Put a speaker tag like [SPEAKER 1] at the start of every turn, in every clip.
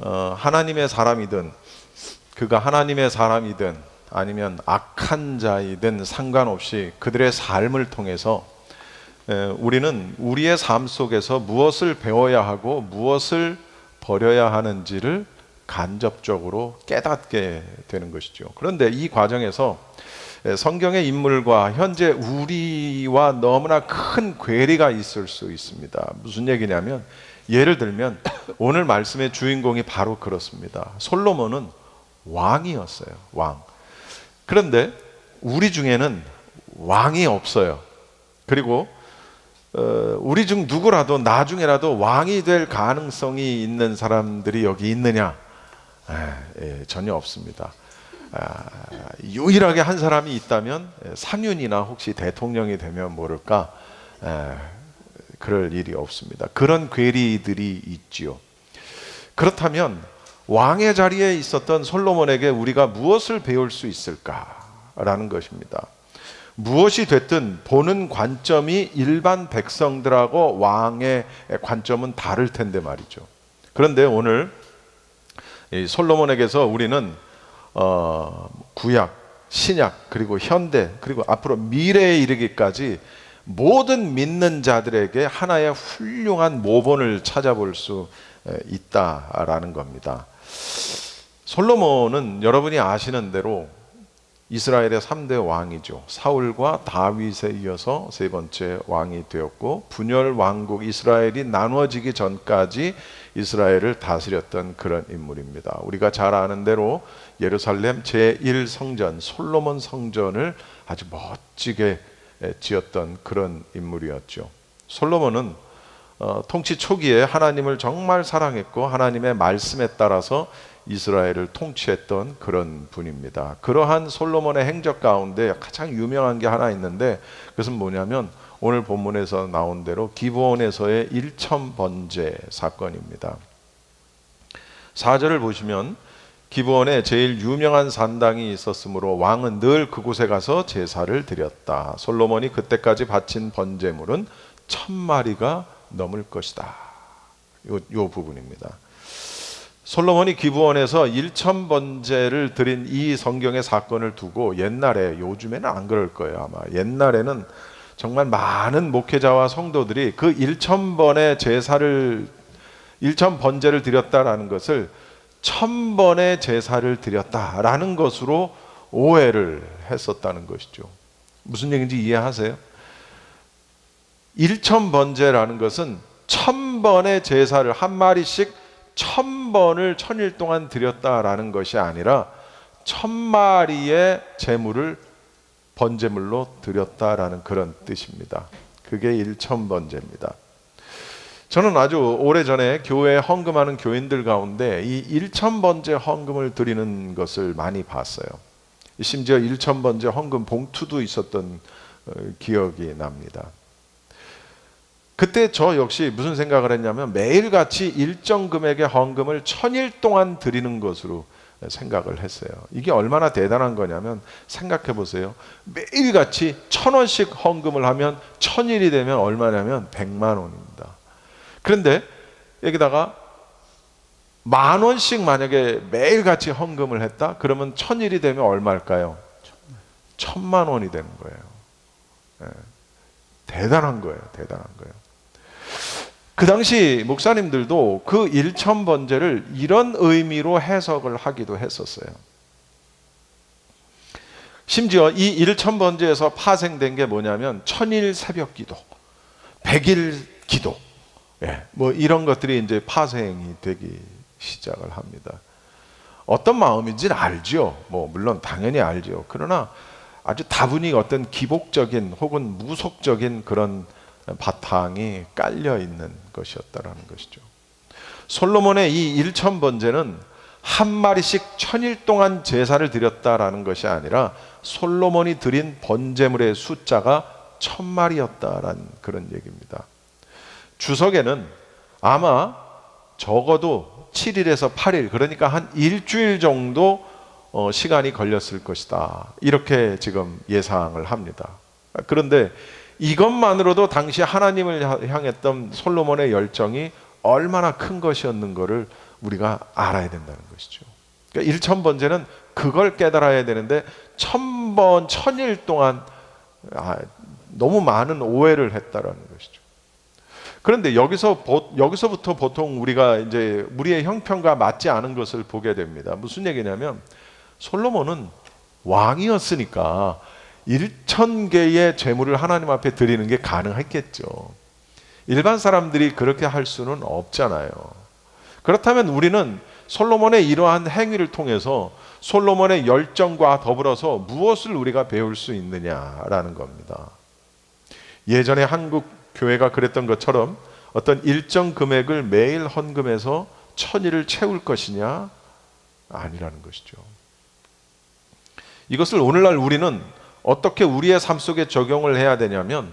[SPEAKER 1] 하나님의 사람이든 그가 하나님의 사람이든 아니면 악한 자이든 상관없이 그들의 삶을 통해서 우리는 우리의 삶 속에서 무엇을 배워야 하고 무엇을 버려야 하는지를 간접적으로 깨닫게 되는 것이죠. 그런데 이 과정에서 성경의 인물과 현재 우리와 너무나 큰 괴리가 있을 수 있습니다. 무슨 얘기냐면, 예를 들면 오늘 말씀의 주인공이 바로 그렇습니다. 솔로몬은 왕이었어요. 왕. 그런데 우리 중에는 왕이 없어요. 그리고 우리 중 누구라도 나중에라도 왕이 될 가능성이 있는 사람들이 여기 있느냐? 전혀 없습니다. 유일하게 한 사람이 있다면 상윤이나 혹시 대통령이 되면 모를까, 그럴 일이 없습니다. 그런 괴리들이 있지요. 그렇다면 왕의 자리에 있었던 솔로몬에게 우리가 무엇을 배울 수 있을까라는 것입니다. 무엇이 됐든 보는 관점이 일반 백성들하고 왕의 관점은 다를 텐데 말이죠. 그런데 오늘 이 솔로몬에게서 우리는 구약, 신약, 그리고 현대, 그리고 앞으로 미래에 이르기까지 모든 믿는 자들에게 하나의 훌륭한 모본을 찾아볼 수 있다라는 겁니다. 솔로몬은 여러분이 아시는 대로 이스라엘의 3대 왕이죠. 사울과 다윗에 이어서 세 번째 왕이 되었고, 분열 왕국 이스라엘이 나누어지기 전까지 이스라엘을 다스렸던 그런 인물입니다. 우리가 잘 아는 대로 예루살렘 제1성전 솔로몬 성전을 아주 멋지게 지었던 그런 인물이었죠. 솔로몬은 통치 초기에 하나님을 정말 사랑했고 하나님의 말씀에 따라서 이스라엘을 통치했던 그런 분입니다. 그러한 솔로몬의 행적 가운데 가장 유명한 게 하나 있는데, 그것은 뭐냐면 오늘 본문에서 나온 대로 기브온에서의 일천번제 사건입니다. 4절을 보시면 기브온에 제일 유명한 산당이 있었으므로 왕은 늘 그곳에 가서 제사를 드렸다. 솔로몬이 그때까지 바친 번제물은 1000마리가 넘을 것이다. 요 부분입니다. 솔로몬이 기브온에서 1000번제를 드린 이 성경의 사건을 두고 옛날에, 요즘에는 안 그럴 거예요 아마, 옛날에는 정말 많은 목회자와 성도들이 그 1000번의 제사를 1000번제를 드렸다라는 것을 1000번의 제사를 드렸다라는 것으로 오해를 했었다는 것이죠. 무슨 얘기인지 이해하세요? 1000번제라는 것은 1000번의 제사를 한 마리씩 1000번을 1000일 동안 드렸다라는 것이 아니라 1000마리의 제물을 번제물로 드렸다라는 그런 뜻입니다. 그게 1000번제입니다. 저는 아주 오래전에 교회에 헌금하는 교인들 가운데 이 1000번제 헌금을 드리는 것을 많이 봤어요. 심지어 1000번제 헌금 봉투도 있었던 기억이 납니다. 그때 저 역시 무슨 생각을 했냐면, 매일같이 일정 금액의 헌금을 1000일 동안 드리는 것으로 생각을 했어요. 이게 얼마나 대단한 거냐면, 생각해 보세요. 매일같이 1000원씩 헌금을 하면 1000일이 되면 얼마냐면 100만 원입니다. 그런데 여기다가 10,000원씩 만약에 매일같이 헌금을 했다? 그러면 1000일이 되면 얼마일까요? 1000만 원이 되는 거예요. 대단한 거예요. 대단한 거예요. 그 당시 목사님들도 그 1000번제를 이런 의미로 해석을 하기도 했었어요. 심지어 이 1000번제에서 파생된 게 뭐냐면 1000일 새벽 기도, 100일 기도, 뭐 이런 것들이 이제 파생이 되기 시작을 합니다. 어떤 마음인지는 알죠. 뭐 물론 당연히 알죠. 그러나 아주 다분히 어떤 기복적인 혹은 무속적인 그런 바탕이 깔려 있는 것이었다라는 것이죠. 솔로몬의 이 1000번제는 한 마리씩 1000일 동안 제사를 드렸다라는 것이 아니라 솔로몬이 드린 번제물의 숫자가 1000마리였다라는 그런 얘기입니다. 주석에는 아마 적어도 7일에서 8일, 그러니까 한 일주일 정도 시간이 걸렸을 것이다, 이렇게 지금 예상을 합니다. 그런데 이것만으로도 당시 하나님을 향했던 솔로몬의 열정이 얼마나 큰 것이었는가를 우리가 알아야 된다는 것이죠. 그러니까 일천번제는 그걸 깨달아야 되는데 1000번, 1000일 동안 너무 많은 오해를 했다라는 것이죠. 그런데 여기서부터 보통 우리가 이제 우리의 형편과 맞지 않은 것을 보게 됩니다. 무슨 얘기냐면 솔로몬은 왕이었으니까 1000개의 제물을 하나님 앞에 드리는 게 가능했겠죠. 일반 사람들이 그렇게 할 수는 없잖아요. 그렇다면 우리는 솔로몬의 이러한 행위를 통해서 솔로몬의 열정과 더불어서 무엇을 우리가 배울 수 있느냐라는 겁니다. 예전에 한국 교회가 그랬던 것처럼 어떤 일정 금액을 매일 헌금해서 천일을 채울 것이냐? 아니라는 것이죠. 이것을 오늘날 우리는 어떻게 우리의 삶 속에 적용을 해야 되냐면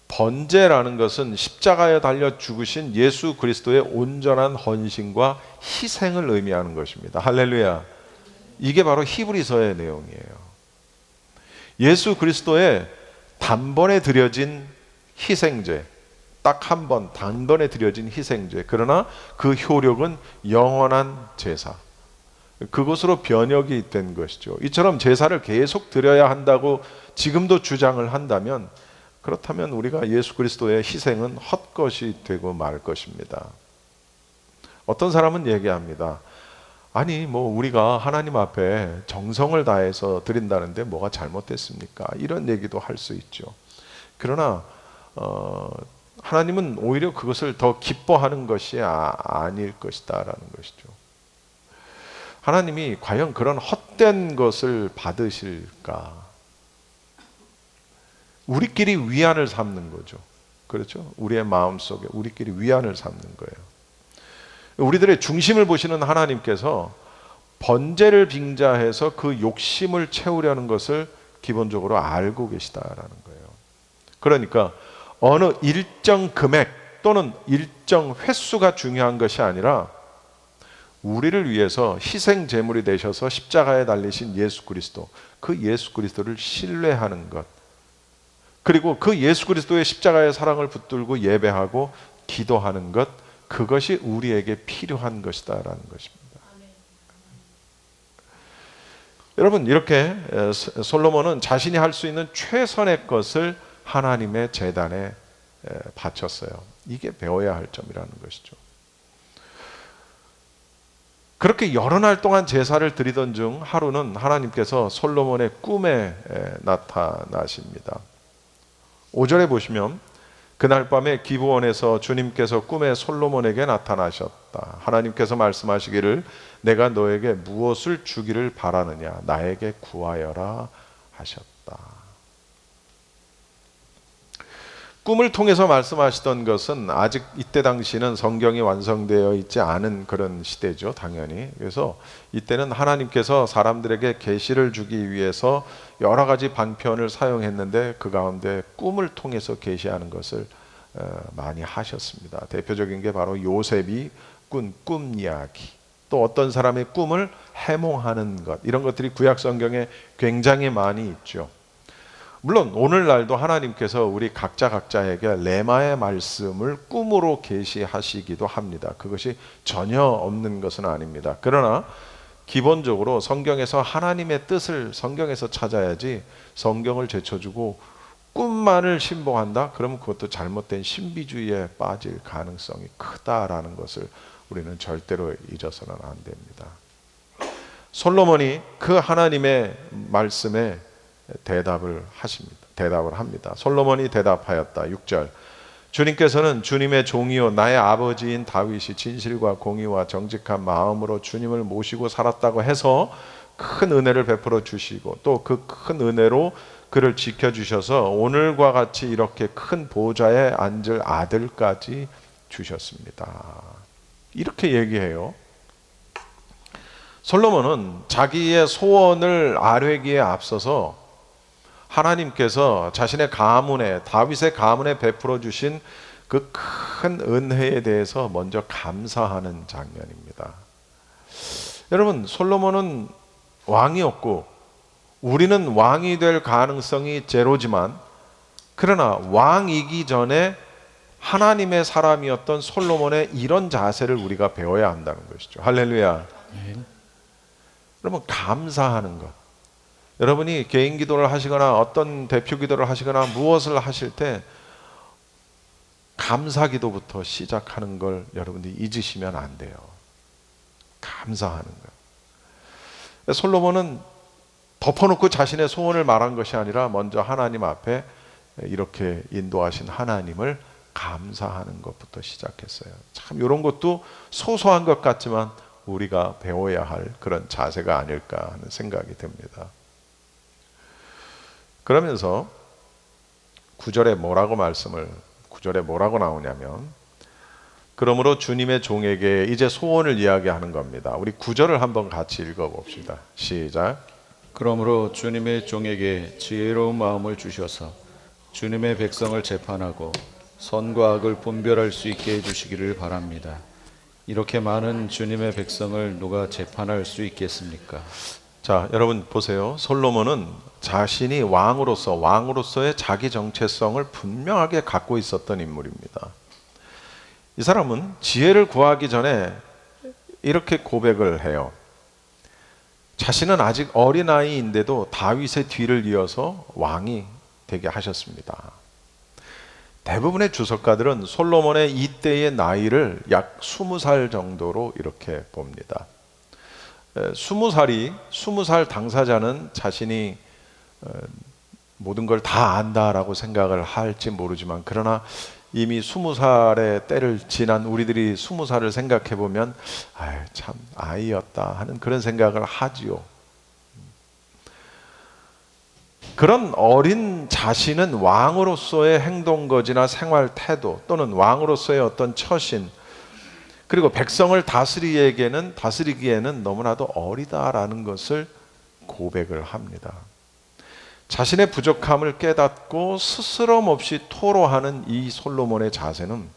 [SPEAKER 1] 번제라는 것은 십자가에 달려 죽으신 예수 그리스도의 온전한 헌신과 희생을 의미하는 것입니다. 할렐루야. 이게 바로 히브리서의 내용이에요. 예수 그리스도의 단번에 드려진 희생제, 딱 한 번 단번에 드려진 희생제, 그러나 그 효력은 영원한 제사, 그것으로 변혁이 된 것이죠. 이처럼 제사를 계속 드려야 한다고 지금도 주장을 한다면, 그렇다면 우리가 예수 그리스도의 희생은 헛것이 되고 말 것입니다. 어떤 사람은 얘기합니다. 아니 우리가 하나님 앞에 정성을 다해서 드린다는데 뭐가 잘못됐습니까? 이런 얘기도 할 수 있죠. 그러나 하나님은 오히려 그것을 더 기뻐하는 것이 아닐 것이다 라는 것이죠. 하나님이 과연 그런 헛된 것을 받으실까? 우리끼리 위안을 삼는 거죠. 그렇죠? 우리의 마음속에 우리끼리 위안을 삼는 거예요. 우리들의 중심을 보시는 하나님께서 번제를 빙자해서 그 욕심을 채우려는 것을 기본적으로 알고 계시다라는 거예요. 그러니까 어느 일정 금액 또는 일정 횟수가 중요한 것이 아니라 우리를 위해서 희생 제물이 되셔서 십자가에 달리신 예수 그리스도, 그 예수 그리스도를 신뢰하는 것, 그리고 그 예수 그리스도의 십자가의 사랑을 붙들고 예배하고 기도하는 것, 그것이 우리에게 필요한 것이다라는 것입니다. 여러분, 이렇게 솔로몬은 자신이 할 수 있는 최선의 것을 하나님의 제단에 바쳤어요. 이게 배워야 할 점이라는 것이죠. 그렇게 여러 날 동안 제사를 드리던 중 하루는 하나님께서 솔로몬의 꿈에 나타나십니다. 5절에 보시면 그날 밤에 기브온에서 주님께서 꿈에 솔로몬에게 나타나셨다. 하나님께서 말씀하시기를 내가 너에게 무엇을 주기를 바라느냐 나에게 구하여라 하셨다. 꿈을 통해서 말씀하시던 것은 아직 이때 당시는 성경이 완성되어 있지 않은 그런 시대죠, 당연히. 그래서 이때는 하나님께서 사람들에게 계시를 주기 위해서 여러 가지 방편을 사용했는데 그 가운데 꿈을 통해서 계시하는 것을 많이 하셨습니다. 대표적인 게 바로 요셉이 꾼 꿈 이야기, 또 어떤 사람의 꿈을 해몽하는 것, 이런 것들이 구약 성경에 굉장히 많이 있죠. 물론 오늘날도 하나님께서 우리 각자에게 레마의 말씀을 꿈으로 계시하시기도 합니다. 그것이 전혀 없는 것은 아닙니다. 그러나 기본적으로 성경에서 하나님의 뜻을 성경에서 찾아야지 성경을 제쳐주고 꿈만을 신봉한다? 그러면 그것도 잘못된 신비주의에 빠질 가능성이 크다라는 것을 우리는 절대로 잊어서는 안 됩니다. 솔로몬이 그 하나님의 말씀에 대답을 합니다. 솔로몬이 대답하였다. 6절. 주님께서는 주님의 종이요 나의 아버지인 다윗이 진실과 공의와 정직한 마음으로 주님을 모시고 살았다고 해서 큰 은혜를 베풀어 주시고 또 그 큰 은혜로 그를 지켜주셔서 오늘과 같이 이렇게 큰 보좌에 앉을 아들까지 주셨습니다. 이렇게 얘기해요. 솔로몬은 자기의 소원을 아뢰기에 앞서서 하나님께서 자신의 가문에, 다윗의 가문에 베풀어 주신 그 큰 은혜에 대해서 먼저 감사하는 장면입니다. 여러분, 솔로몬은 왕이었고 우리는 왕이 될 가능성이 제로지만, 그러나 왕이기 전에 하나님의 사람이었던 솔로몬의 이런 자세를 우리가 배워야 한다는 것이죠. 할렐루야. 여러분, 감사하는 것. 여러분이 개인 기도를 하시거나 어떤 대표 기도를 하시거나 무엇을 하실 때 감사 기도부터 시작하는 걸 여러분들이 잊으시면 안 돼요. 감사하는 것. 솔로몬은 덮어놓고 자신의 소원을 말한 것이 아니라 먼저 하나님 앞에 이렇게 인도하신 하나님을 감사하는 것부터 시작했어요. 참 이런 것도 소소한 것 같지만 우리가 배워야 할 그런 자세가 아닐까 하는 생각이 듭니다. 그러면서 9절에 뭐라고 나오냐면, 그러므로 주님의 종에게 이제 소원을 이야기하는 겁니다. 우리 9절을 한번 같이 읽어봅시다. 시작.
[SPEAKER 2] 그러므로 주님의 종에게 지혜로운 마음을 주셔서 주님의 백성을 재판하고 선과 악을 분별할 수 있게 해주시기를 바랍니다. 이렇게 많은 주님의 백성을 누가 재판할 수 있겠습니까?
[SPEAKER 1] 자, 여러분 보세요. 솔로몬은 자신이 왕으로서의 자기 정체성을 분명하게 갖고 있었던 인물입니다. 이 사람은 지혜를 구하기 전에 이렇게 고백을 해요. 자신은 아직 어린아이인데도 다윗의 뒤를 이어서 왕이 되게 하셨습니다. 대부분의 주석가들은 솔로몬의 이때의 나이를 약 20살 정도로 이렇게 봅니다. 20살 당사자는 자신이 모든 걸 다 안다라고 생각을 할지 모르지만, 그러나 이미 20살의 때를 지난 우리들이 20살을 생각해 보면 참 아이였다 하는 그런 생각을 하지요. 그런 어린 자신은 왕으로서의 행동거지나 생활 태도 또는 왕으로서의 어떤 처신, 그리고 백성을 다스리기에는 너무나도 어리다라는 것을 고백을 합니다. 자신의 부족함을 깨닫고 스스럼 없이 토로하는 이 솔로몬의 자세는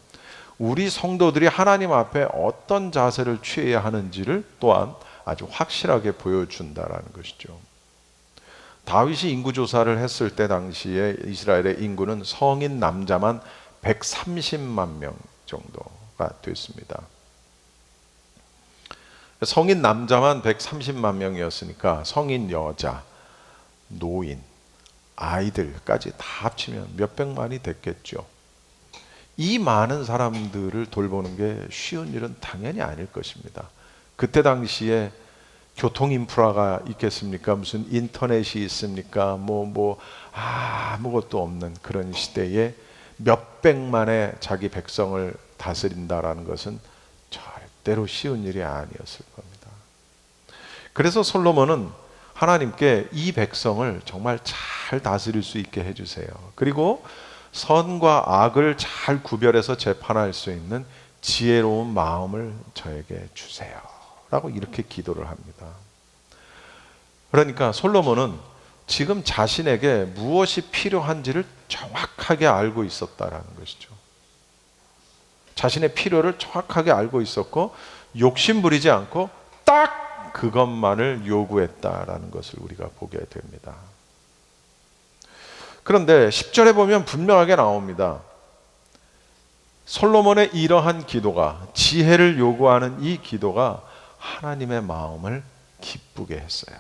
[SPEAKER 1] 우리 성도들이 하나님 앞에 어떤 자세를 취해야 하는지를 또한 아주 확실하게 보여준다라는 것이죠. 다윗이 인구조사를 했을 때 당시에 이스라엘의 인구는 성인 남자만 130만 명 정도가 됐습니다. 성인 남자만 130만 명이었으니까 성인 여자, 노인, 아이들까지 다 합치면 몇백만이 됐겠죠. 이 많은 사람들을 돌보는 게 쉬운 일은 당연히 아닐 것입니다. 그때 당시에 교통 인프라가 있겠습니까? 무슨 인터넷이 있습니까? 아무것도 없는 그런 시대에 몇백만의 자기 백성을 다스린다라는 것은 절대로 쉬운 일이 아니었을 겁니다. 그래서 솔로몬은 하나님께 이 백성을 정말 잘 다스릴 수 있게 해주세요. 그리고 선과 악을 잘 구별해서 재판할 수 있는 지혜로운 마음을 저에게 주세요 라고 이렇게 기도를 합니다. 그러니까 솔로몬은 지금 자신에게 무엇이 필요한지를 정확하게 알고 있었다라는 것이죠. 자신의 필요를 정확하게 알고 있었고 욕심 부리지 않고 딱 그것만을 요구했다라는 것을 우리가 보게 됩니다. 그런데 10절에 보면 분명하게 나옵니다. 솔로몬의 이러한 기도가, 지혜를 요구하는 이 기도가 하나님의 마음을 기쁘게 했어요.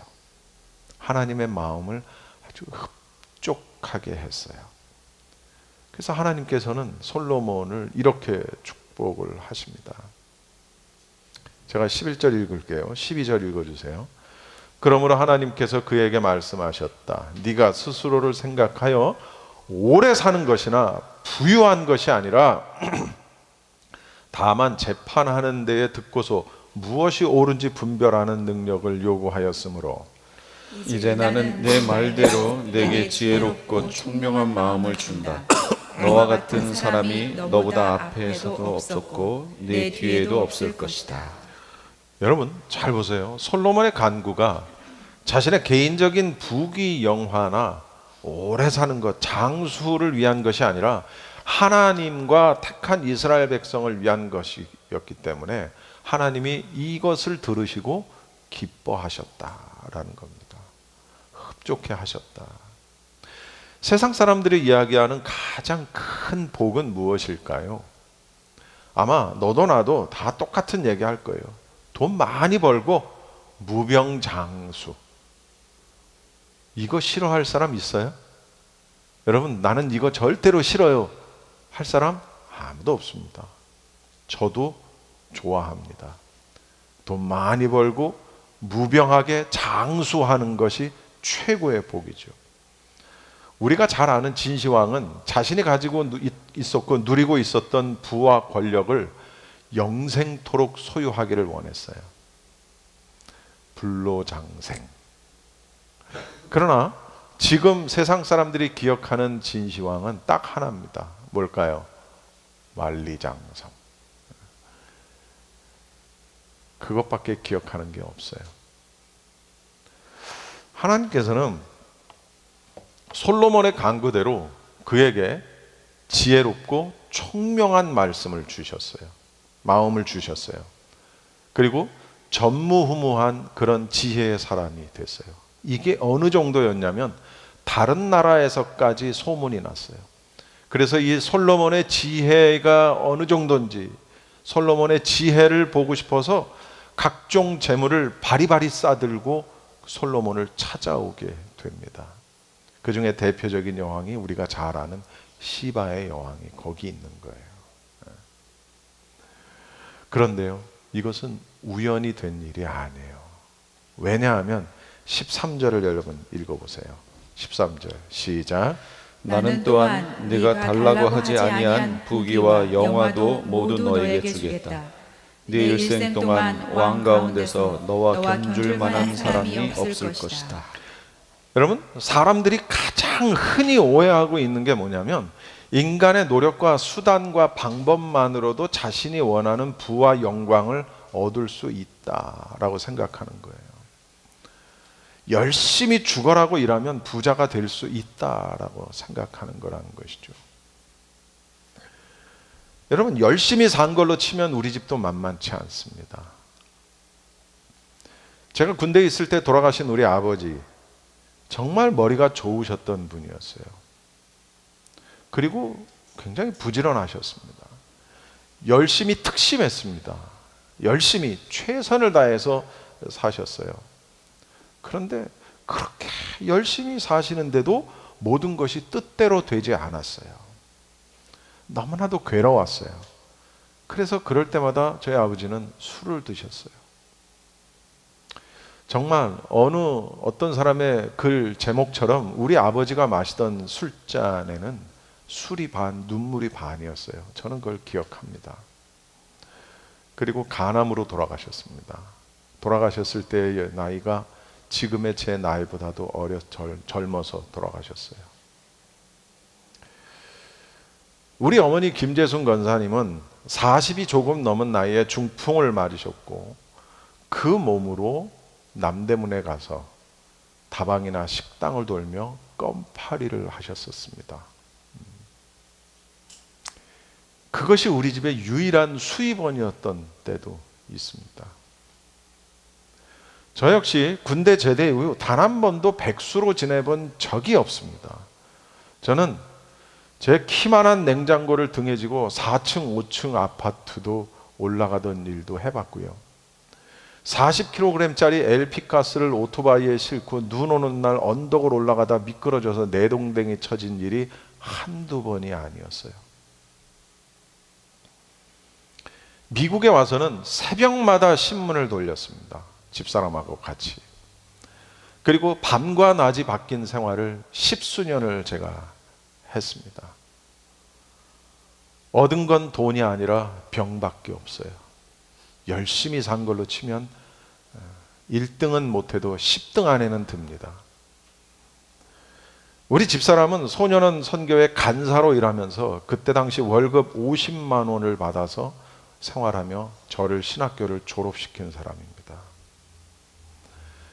[SPEAKER 1] 하나님의 마음을 아주 흡족하게 했어요. 그래서 하나님께서는 솔로몬을 이렇게 축복을 하십니다. 제가 11절 읽을게요. 12절 읽어주세요. 그러므로 하나님께서 그에게 말씀하셨다. 네가 스스로를 생각하여 오래 사는 것이나 부유한 것이 아니라 다만 재판하는 데에 듣고서 무엇이 옳은지 분별하는 능력을 요구하였으므로
[SPEAKER 2] 이제 나는 내 말대로 내게 지혜롭고 총명한 마음을 준다. 너와 같은 사람이 너보다 앞에서도 없었고 내 뒤에도 없을 것이다.
[SPEAKER 1] 여러분 잘 보세요. 솔로몬의 간구가 자신의 개인적인 부귀 영화나 오래 사는 것, 장수를 위한 것이 아니라 하나님과 택한 이스라엘 백성을 위한 것이었기 때문에 하나님이 이것을 들으시고 기뻐하셨다라는 겁니다. 흡족해 하셨다. 세상 사람들이 이야기하는 가장 큰 복은 무엇일까요? 아마 너도 나도 다 똑같은 얘기 할 거예요. 돈 많이 벌고 무병장수. 이거 싫어할 사람 있어요? 여러분, 나는 이거 절대로 싫어요 할 사람 아무도 없습니다. 저도 좋아합니다. 돈 많이 벌고 무병하게 장수하는 것이 최고의 복이죠. 우리가 잘 아는 진시황은 자신이 가지고 있었고 누리고 있었던 부와 권력을 영생토록 소유하기를 원했어요. 불로장생. 그러나 지금 세상 사람들이 기억하는 진시황은 딱 하나입니다. 뭘까요? 만리장성. 그것밖에 기억하는 게 없어요. 하나님께서는 솔로몬의 간구대로 그에게 지혜롭고 총명한 말씀을 주셨어요. 마음을 주셨어요. 그리고 전무후무한 그런 지혜의 사람이 됐어요. 이게 어느 정도였냐면 다른 나라에서까지 소문이 났어요. 그래서 이 솔로몬의 지혜가 어느 정도인지, 솔로몬의 지혜를 보고 싶어서 각종 재물을 바리바리 싸들고 솔로몬을 찾아오게 됩니다. 그 중에 대표적인 여왕이 우리가 잘 아는 시바의 여왕이 거기 있는 거예요. 그런데요, 이것은 우연히 된 일이 아니에요. 왜냐하면 13절을 여러분 읽어보세요. 13절 시작.
[SPEAKER 2] 나는 또한 네가 달라고 하지 아니한 부귀와 영화도 모두 너에게 주겠다. 네 일생 동안 왕 가운데서 너와 견줄 만한 사람이 없을 것이다.
[SPEAKER 1] 여러분, 사람들이 가장 흔히 오해하고 있는 게 뭐냐면 인간의 노력과 수단과 방법만으로도 자신이 원하는 부와 영광을 얻을 수 있다라고 생각하는 거예요. 열심히 죽어라고 일하면 부자가 될 수 있다라고 생각하는 거라는 것이죠. 여러분, 열심히 산 걸로 치면 우리 집도 만만치 않습니다. 제가 군대에 있을 때 돌아가신 우리 아버지, 정말 머리가 좋으셨던 분이었어요. 그리고 굉장히 부지런하셨습니다. 열심히 특심했습니다. 열심히 최선을 다해서 사셨어요. 그런데 그렇게 열심히 사시는데도 모든 것이 뜻대로 되지 않았어요. 너무나도 괴로웠어요. 그래서 그럴 때마다 저희 아버지는 술을 드셨어요. 정말 어떤 사람의 글 제목처럼 우리 아버지가 마시던 술잔에는 술이 반, 눈물이 반이었어요. 저는 그걸 기억합니다. 그리고 간암으로 돌아가셨습니다. 돌아가셨을 때의 나이가 지금의 제 나이보다도 젊어서 돌아가셨어요. 우리 어머니 김재순 권사님은 40이 조금 넘은 나이에 중풍을 맞으셨고 그 몸으로 남대문에 가서 다방이나 식당을 돌며 껌파리를 하셨었습니다. 그것이 우리 집의 유일한 수입원이었던 때도 있습니다. 저 역시 군대 제대 이후 단 한 번도 백수로 지내본 적이 없습니다. 저는 제 키만한 냉장고를 등에 지고 4층, 5층 아파트도 올라가던 일도 해봤고요. 40kg짜리 LP가스를 오토바이에 싣고 눈 오는 날 언덕을 올라가다 미끄러져서 내동댕이 쳐진 일이 한두 번이 아니었어요. 미국에 와서는 새벽마다 신문을 돌렸습니다. 집사람하고 같이. 그리고 밤과 낮이 바뀐 생활을 10수년을 제가 했습니다. 얻은 건 돈이 아니라 병밖에 없어요. 열심히 산 걸로 치면 1등은 못해도 10등 안에는 듭니다. 우리 집사람은 소년원 선교회 간사로 일하면서 그때 당시 월급 50만 원을 받아서 생활하며 저를 신학교를 졸업시킨 사람입니다.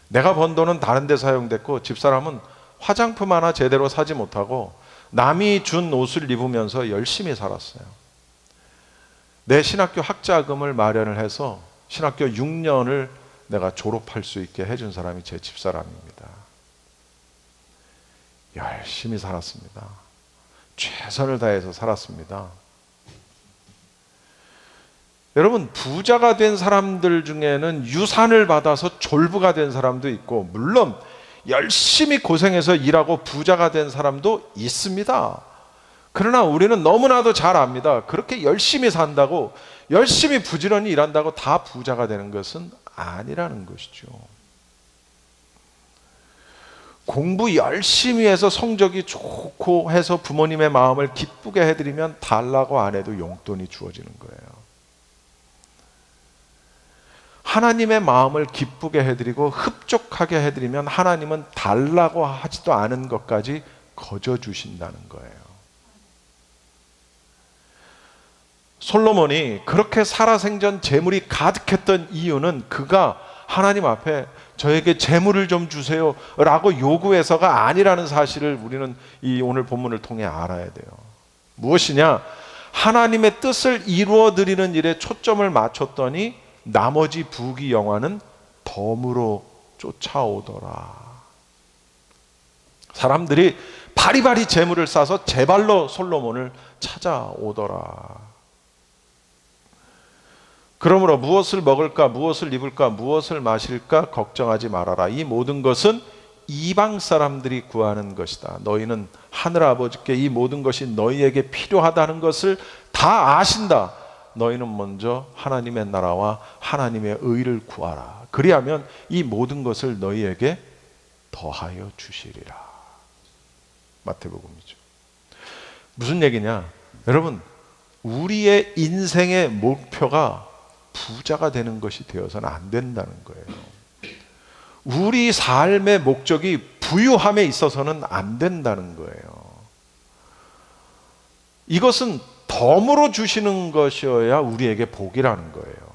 [SPEAKER 1] 내가 번 돈은 다른 데 사용됐고 집사람은 화장품 하나 제대로 사지 못하고 남이 준 옷을 입으면서 열심히 살았어요. 내 신학교 학자금을 마련을 해서 신학교 6년을 내가 졸업할 수 있게 해준 사람이 제 집사람입니다. 열심히 살았습니다. 최선을 다해서 살았습니다. 여러분, 부자가 된 사람들 중에는 유산을 받아서 졸부가 된 사람도 있고, 물론 열심히 고생해서 일하고 부자가 된 사람도 있습니다. 그러나 우리는 너무나도 잘 압니다. 그렇게 열심히 산다고, 열심히 부지런히 일한다고 다 부자가 되는 것은 아니라는 것이죠. 공부 열심히 해서 성적이 좋고 해서 부모님의 마음을 기쁘게 해드리면 달라고 안 해도 용돈이 주어지는 거예요. 하나님의 마음을 기쁘게 해드리고 흡족하게 해드리면 하나님은 달라고 하지도 않은 것까지 거저 주신다는 거예요. 솔로몬이 그렇게 살아생전 재물이 가득했던 이유는 그가 하나님 앞에 저에게 재물을 좀 주세요 라고 요구해서가 아니라는 사실을 우리는 이 오늘 본문을 통해 알아야 돼요. 무엇이냐? 하나님의 뜻을 이루어 드리는 일에 초점을 맞췄더니 나머지 부귀 영화는 덤으로 쫓아오더라. 사람들이 바리바리 재물을 쌓아서 제발로 솔로몬을 찾아오더라. 그러므로 무엇을 먹을까, 무엇을 입을까, 무엇을 마실까 걱정하지 말아라. 이 모든 것은 이방 사람들이 구하는 것이다. 너희는 하늘 아버지께 이 모든 것이 너희에게 필요하다는 것을 다 아신다. 너희는 먼저 하나님의 나라와 하나님의 의를 구하라. 그리하면 이 모든 것을 너희에게 더하여 주시리라. 마태복음이죠. 무슨 얘기냐? 여러분, 우리의 인생의 목표가 부자가 되는 것이 되어서는 안 된다는 거예요. 우리 삶의 목적이 부유함에 있어서는 안 된다는 거예요. 이것은 덤으로 주시는 것이어야 우리에게 복이라는 거예요.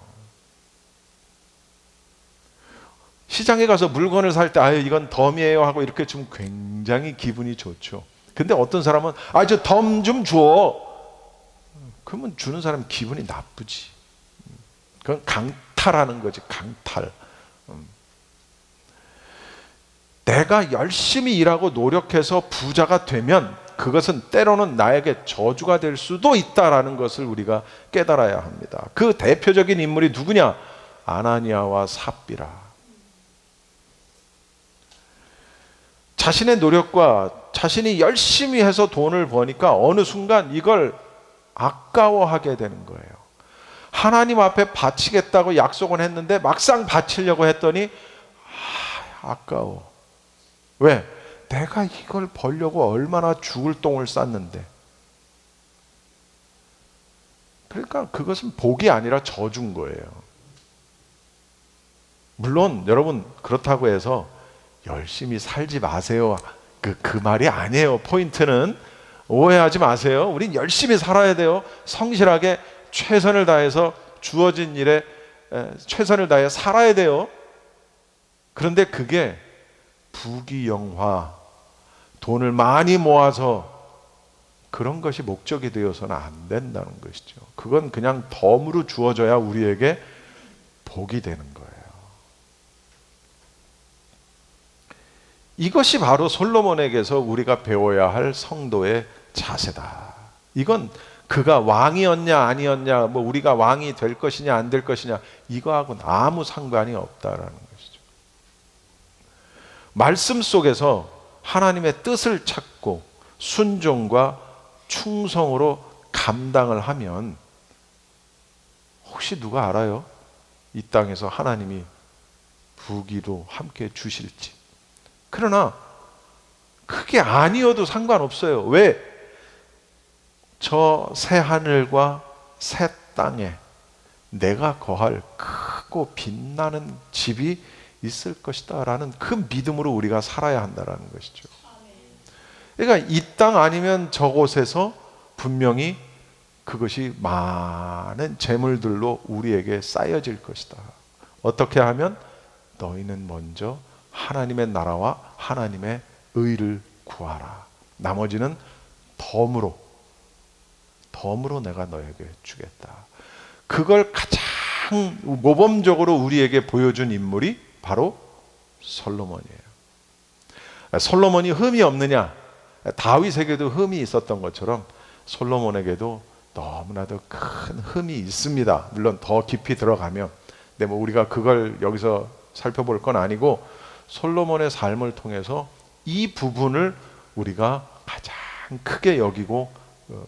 [SPEAKER 1] 시장에 가서 물건을 살 때 아유 이건 덤이에요 하고 이렇게 주면 굉장히 기분이 좋죠. 근데 어떤 사람은 아 저 덤 좀 줘. 그러면 주는 사람 기분이 나쁘지. 그건 강탈하는 거지, 강탈. 내가 열심히 일하고 노력해서 부자가 되면 그것은 때로는 나에게 저주가 될 수도 있다라는 것을 우리가 깨달아야 합니다. 그 대표적인 인물이 누구냐? 아나니아와 삽비라. 자신의 노력과 자신이 열심히 해서 돈을 버니까 어느 순간 이걸 아까워하게 되는 거예요. 하나님 앞에 바치겠다고 약속은 했는데 막상 바치려고 했더니 아까워. 왜? 내가 이걸 벌려고 얼마나 죽을 똥을 쌌는데. 그러니까 그것은 복이 아니라 저주인 거예요. 물론 여러분 그렇다고 해서 열심히 살지 마세요. 그 말이 아니에요. 포인트는 오해하지 마세요. 우린 열심히 살아야 돼요. 성실하게 최선을 다해서 주어진 일에 최선을 다해 살아야 돼요. 그런데 그게 부귀영화, 돈을 많이 모아서 그런 것이 목적이 되어서는 안 된다는 것이죠. 그건 그냥 덤으로 주어져야 우리에게 복이 되는 거예요. 이것이 바로 솔로몬에게서 우리가 배워야 할 성도의 자세다. 이건 그가 왕이었냐 아니었냐, 뭐 우리가 왕이 될 것이냐 안 될 것이냐 이거하고는 아무 상관이 없다라는 것이죠. 말씀 속에서 하나님의 뜻을 찾고 순종과 충성으로 감당을 하면 혹시 누가 알아요? 이 땅에서 하나님이 부귀도 함께 주실지. 그러나 그게 아니어도 상관없어요. 왜? 저 새 하늘과 새 땅에 내가 거할 크고 빛나는 집이 있을 것이다 라는 그 믿음으로 우리가 살아야 한다는 것이죠. 그러니까 이 땅 아니면 저곳에서 분명히 그것이 많은 재물들로 우리에게 쌓여질 것이다. 어떻게 하면? 너희는 먼저 하나님의 나라와 하나님의 의를 구하라. 나머지는 덤으로 내가 너에게 주겠다. 그걸 가장 모범적으로 우리에게 보여준 인물이 바로 솔로몬이에요. 솔로몬이 흠이 없느냐? 다윗에게도 흠이 있었던 것처럼 솔로몬에게도 너무나도 큰 흠이 있습니다. 물론 더 깊이 들어가면, 근데 뭐 우리가 그걸 여기서 살펴볼 건 아니고, 솔로몬의 삶을 통해서 이 부분을 우리가 가장 크게 여기고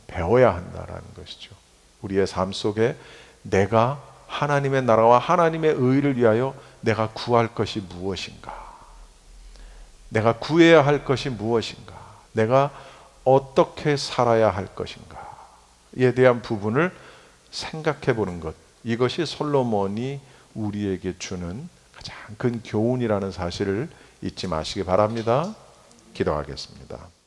[SPEAKER 1] 배워야 한다라는 것이죠. 우리의 삶 속에 내가 하나님의 나라와 하나님의 의를 위하여 내가 구할 것이 무엇인가, 내가 구해야 할 것이 무엇인가, 내가 어떻게 살아야 할 것인가에 대한 부분을 생각해 보는 것, 이것이 솔로몬이 우리에게 주는 가장 큰 교훈이라는 사실을 잊지 마시기 바랍니다. 기도하겠습니다.